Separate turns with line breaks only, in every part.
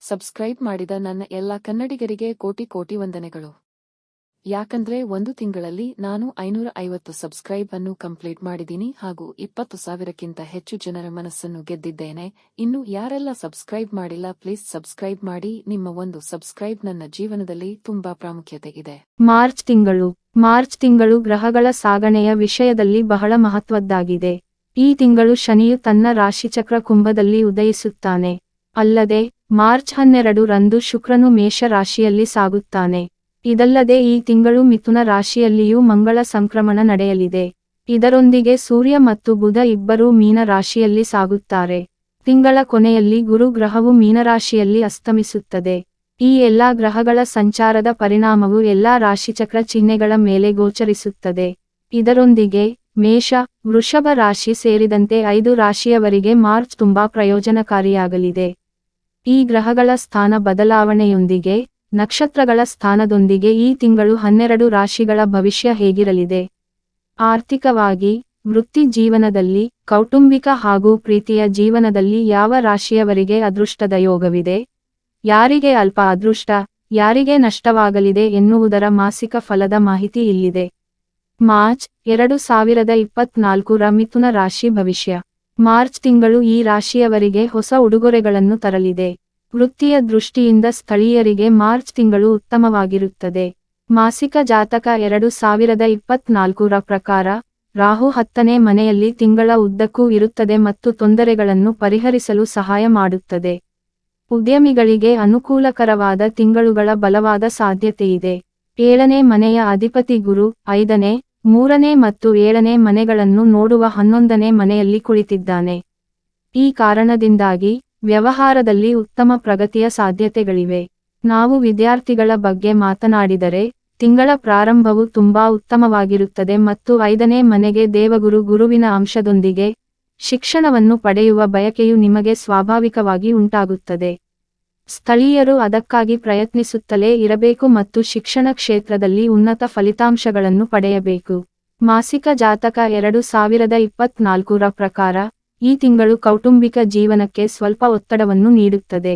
Subscribe ಮಾಡಿದ ನನ್ನ ಎಲ್ಲ ಕನ್ನಡಿಗರಿಗೆ ಕೋಟಿ ಕೋಟಿ ವಂದನೆಗಳು. ಯಾಕಂದ್ರೆ ಒಂದು ತಿಂಗಳಲ್ಲಿ ನಾನು 550 ಸಬ್ಸ್ಕ್ರೈಬ್ ಅನ್ನು ಕಂಪ್ಲೀಟ್ ಮಾಡಿದ್ದೀನಿ ಹಾಗೂ 20,000ಕ್ಕಿಂತ ಹೆಚ್ಚು ಜನರ ಮನಸ್ಸನ್ನು ಗೆದ್ದಿದ್ದೇನೆ. ಇನ್ನು ಯಾರೆಲ್ಲ ಸಬ್ಸ್ಕ್ರೈಬ್ ಮಾಡಿಲ್ಲ ಪ್ಲೀಸ್ ಸಬ್ಸ್ಕ್ರೈಬ್ ಮಾಡಿ. ನಿಮ್ಮ ಒಂದು ಸಬ್ಸ್ಕ್ರೈಬ್ ನನ್ನ ಜೀವನದಲ್ಲಿ ತುಂಬಾ ಪ್ರಾಮುಖ್ಯತೆ ಇದೆ.
ಮಾರ್ಚ್ ತಿಂಗಳು ಗ್ರಹಗಳ ಸಾಗಣೆಯ ವಿಷಯದಲ್ಲಿ ಬಹಳ ಮಹತ್ವದ್ದಾಗಿದೆ. ಈ ತಿಂಗಳು ಶನಿಯು ತನ್ನ ರಾಶಿಚಕ್ರ ಕುಂಭದಲ್ಲಿ ಉದಯಿಸುತ್ತಾನೆ. ಅಲ್ಲದೆ ಮಾರ್ಚ್ 12 ರಂದು ಶುಕ್ರನು ಮೇಷ ರಾಶಿಯಲ್ಲಿ ಸಾಗುತ್ತಾನೆ. ಇದಲ್ಲದೆ ಈ ತಿಂಗಳು ಮಿಥುನ ರಾಶಿಯಲ್ಲಿಯೂ ಮಂಗಳ ಸಂಕ್ರಮಣ ನಡೆಯಲಿದೆ. ಇದರೊಂದಿಗೆ ಸೂರ್ಯ ಮತ್ತು ಬುಧ ಇಬ್ಬರೂ ಮೀನ ರಾಶಿಯಲ್ಲಿ ಸಾಗುತ್ತಾರೆ. ತಿಂಗಳ ಕೊನೆಯಲ್ಲಿ ಗುರು ಗ್ರಹವು ಮೀನರಾಶಿಯಲ್ಲಿ ಅಸ್ತಮಿಸುತ್ತದೆ. ಈ ಎಲ್ಲಾ ಗ್ರಹಗಳ ಸಂಚಾರದ ಪರಿಣಾಮವು ಎಲ್ಲಾ ರಾಶಿಚಕ್ರ ಚಿಹ್ನೆಗಳ ಮೇಲೆ ಗೋಚರಿಸುತ್ತದೆ. ಇದರೊಂದಿಗೆ ಮೇಷ, ವೃಷಭ ರಾಶಿ ಸೇರಿದಂತೆ 5 ರಾಶಿಯವರಿಗೆ ಮಾರ್ಚ್ ತುಂಬಾ ಪ್ರಯೋಜನಕಾರಿಯಾಗಲಿದೆ. ಈ ಗ್ರಹಗಳ ಸ್ಥಾನ ಬದಲಾವಣೆಯೊಂದಿಗೆ ನಕ್ಷತ್ರಗಳ ಸ್ಥಾನದೊಂದಿಗೆ ಈ ತಿಂಗಳು 12 ರಾಶಿಗಳ ಭವಿಷ್ಯ ಹೇಗಿರಲಿದೆ? ಆರ್ಥಿಕವಾಗಿ, ವೃತ್ತಿ ಜೀವನದಲ್ಲಿ, ಕೌಟುಂಬಿಕ ಹಾಗೂ ಪ್ರೀತಿಯ ಜೀವನದಲ್ಲಿ ಯಾವ ರಾಶಿಯವರಿಗೆ ಅದೃಷ್ಟದ ಯೋಗವಿದೆ? ಯಾರಿಗೆ ಅಲ್ಪ ಅದೃಷ್ಟ, ಯಾರಿಗೆ ನಷ್ಟವಾಗಲಿದೆ ಎನ್ನುವುದರ ಮಾಸಿಕ ಫಲದ ಮಾಹಿತಿ ಇಲ್ಲಿದೆ. ಮಾರ್ಚ್ 2024 ರ ಮಿಥುನ ರಾಶಿ ಭವಿಷ್ಯ. ಮಾರ್ಚ್ ತಿಂಗಳು ಈ ರಾಶಿಯವರಿಗೆ ಹೊಸ ಉಡುಗೊರೆಗಳನ್ನು ತರಲಿದೆ. ವೃತ್ತಿಯ ದೃಷ್ಟಿಯಿಂದ ಸ್ಥಳೀಯರಿಗೆ ಮಾರ್ಚ್ ತಿಂಗಳು ಉತ್ತಮವಾಗಿರುತ್ತದೆ. ಮಾಸಿಕ ಜಾತಕ 2024 ರ ಪ್ರಕಾರ ರಾಹು 10ನೇ ಮನೆಯಲ್ಲಿ ತಿಂಗಳ ಉದ್ದಕ್ಕೂ ಇರುತ್ತದೆ ಮತ್ತು ತೊಂದರೆಗಳನ್ನು ಪರಿಹರಿಸಲು ಸಹಾಯ ಮಾಡುತ್ತದೆ. ಉದ್ಯಮಿಗಳಿಗೆ ಅನುಕೂಲಕರವಾದ ತಿಂಗಳುಗಳ ಬಲವಾದ ಸಾಧ್ಯತೆಯಿದೆ. 7ನೇ ಮನೆಯ ಅಧಿಪತಿ ಗುರು 5ನೇ, 3ನೇ ಮತ್ತು 7ನೇ ಮನೆಗಳನ್ನು ನೋಡುವ 11ನೇ ಮನೆಯಲ್ಲಿ ಕುಳಿತಿದ್ದಾನೆ. ಈ ಕಾರಣದಿಂದಾಗಿ ವ್ಯವಹಾರದಲ್ಲಿ ಉತ್ತಮ ಪ್ರಗತಿಯ ಸಾಧ್ಯತೆಗಳಿವೆ. ನಾವು ವಿದ್ಯಾರ್ಥಿಗಳ ಬಗ್ಗೆ ಮಾತನಾಡಿದರೆ ತಿಂಗಳ ಪ್ರಾರಂಭವು ತುಂಬಾ ಉತ್ತಮವಾಗಿರುತ್ತದೆ ಮತ್ತು 5ನೇ ಮನೆಗೆ ದೇವಗುರು ಗುರುವಿನ ಅಂಶದೊಂದಿಗೆ ಶಿಕ್ಷಣವನ್ನು ಪಡೆಯುವ ಬಯಕೆಯು ನಿಮಗೆ ಸ್ವಾಭಾವಿಕವಾಗಿ ಉಂಟಾಗುತ್ತದೆ. ಸ್ಥಳೀಯರು ಅದಕ್ಕಾಗಿ ಪ್ರಯತ್ನಿಸುತ್ತಲೇ ಇರಬೇಕು ಮತ್ತು ಶಿಕ್ಷಣ ಕ್ಷೇತ್ರದಲ್ಲಿ ಉನ್ನತ ಫಲಿತಾಂಶಗಳನ್ನು ಪಡೆಯಬೇಕು. ಮಾಸಿಕ ಜಾತಕ 2024 ರ ಪ್ರಕಾರ ಈ ತಿಂಗಳು ಕೌಟುಂಬಿಕ ಜೀವನಕ್ಕೆ ಸ್ವಲ್ಪ ಒತ್ತಡವನ್ನು ನೀಡುತ್ತದೆ.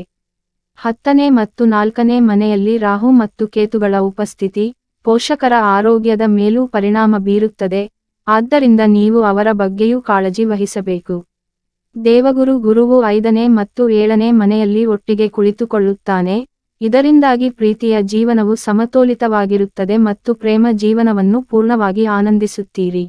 10ನೇ ಮತ್ತು 4ನೇ ಮನೆಯಲ್ಲಿ ರಾಹು ಮತ್ತು ಕೇತುಗಳ ಉಪಸ್ಥಿತಿ ಪೋಷಕರ ಆರೋಗ್ಯದ ಮೇಲೂ ಪರಿಣಾಮ ಬೀರುತ್ತದೆ, ಆದ್ದರಿಂದ ನೀವು ಅವರ ಬಗ್ಗೆಯೂ ಕಾಳಜಿ ವಹಿಸಬೇಕು. ದೇವಗುರು ಗುರುವು 5ನೇ ಮತ್ತು 7ನೇ ಮನೆಯಲ್ಲಿ ಒಟ್ಟಿಗೆ ಕುಳಿತುಕೊಳ್ಳುತ್ತಾನೆ. ಇದರಿಂದಾಗಿ ಪ್ರೀತಿಯ ಜೀವನವು ಸಮತೋಲಿತವಾಗಿರುತ್ತದೆ ಮತ್ತು ಪ್ರೇಮ ಜೀವನವನ್ನು ಪೂರ್ಣವಾಗಿ ಆನಂದಿಸುತ್ತೀರಿ.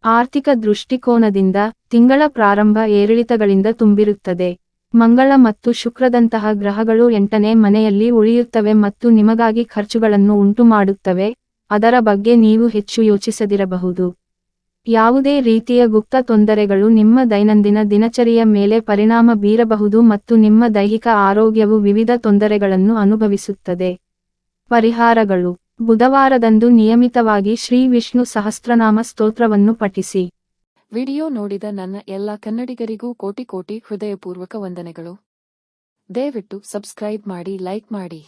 ಆರ್ಥಿಕ ದೃಷ್ಟಿಕೋನದಿಂದ ತಿಂಗಳ ಪ್ರಾರಂಭ ಏರಿಳಿತಗಳಿಂದ ತುಂಬಿರುತ್ತದೆ. ಮಂಗಳ ಮತ್ತು ಶುಕ್ರದಂತಹ ಗ್ರಹಗಳು 8ನೇ ಮನೆಯಲ್ಲಿ ಉಳಿಯುತ್ತವೆ ಮತ್ತು ನಿಮಗಾಗಿ ಖರ್ಚುಗಳನ್ನು ಉಂಟುಮಾಡುತ್ತವೆ, ಅದರ ಬಗ್ಗೆ ನೀವು ಹೆಚ್ಚು ಯೋಚಿಸದಿರಬಹುದು. ಯಾವುದೇ ರೀತಿಯ ಗುಪ್ತ ತೊಂದರೆಗಳು ನಿಮ್ಮ ದೈನಂದಿನ ದಿನಚರಿಯ ಮೇಲೆ ಪರಿಣಾಮ ಬೀರಬಹುದು ಮತ್ತು ನಿಮ್ಮ ದೈಹಿಕ ಆರೋಗ್ಯವು ವಿವಿಧ ತೊಂದರೆಗಳನ್ನು ಅನುಭವಿಸುತ್ತದೆ. ಪರಿಹಾರಗಳು: ಬುಧವಾರದಂದು ನಿಯಮಿತವಾಗಿ ಶ್ರೀ ವಿಷ್ಣು ಸಹಸ್ರನಾಮ ಸ್ತೋತ್ರವನ್ನು ಪಠಿಸಿ.
ವಿಡಿಯೋ ನೋಡಿದ ನನ್ನ ಎಲ್ಲ ಕನ್ನಡಿಗರಿಗೂ ಕೋಟಿ ಕೋಟಿ ಹೃದಯಪೂರ್ವಕ ವಂದನೆಗಳು. ದಯವಿಟ್ಟು ಸಬ್ಸ್ಕ್ರೈಬ್ ಮಾಡಿ, ಲೈಕ್ ಮಾಡಿ.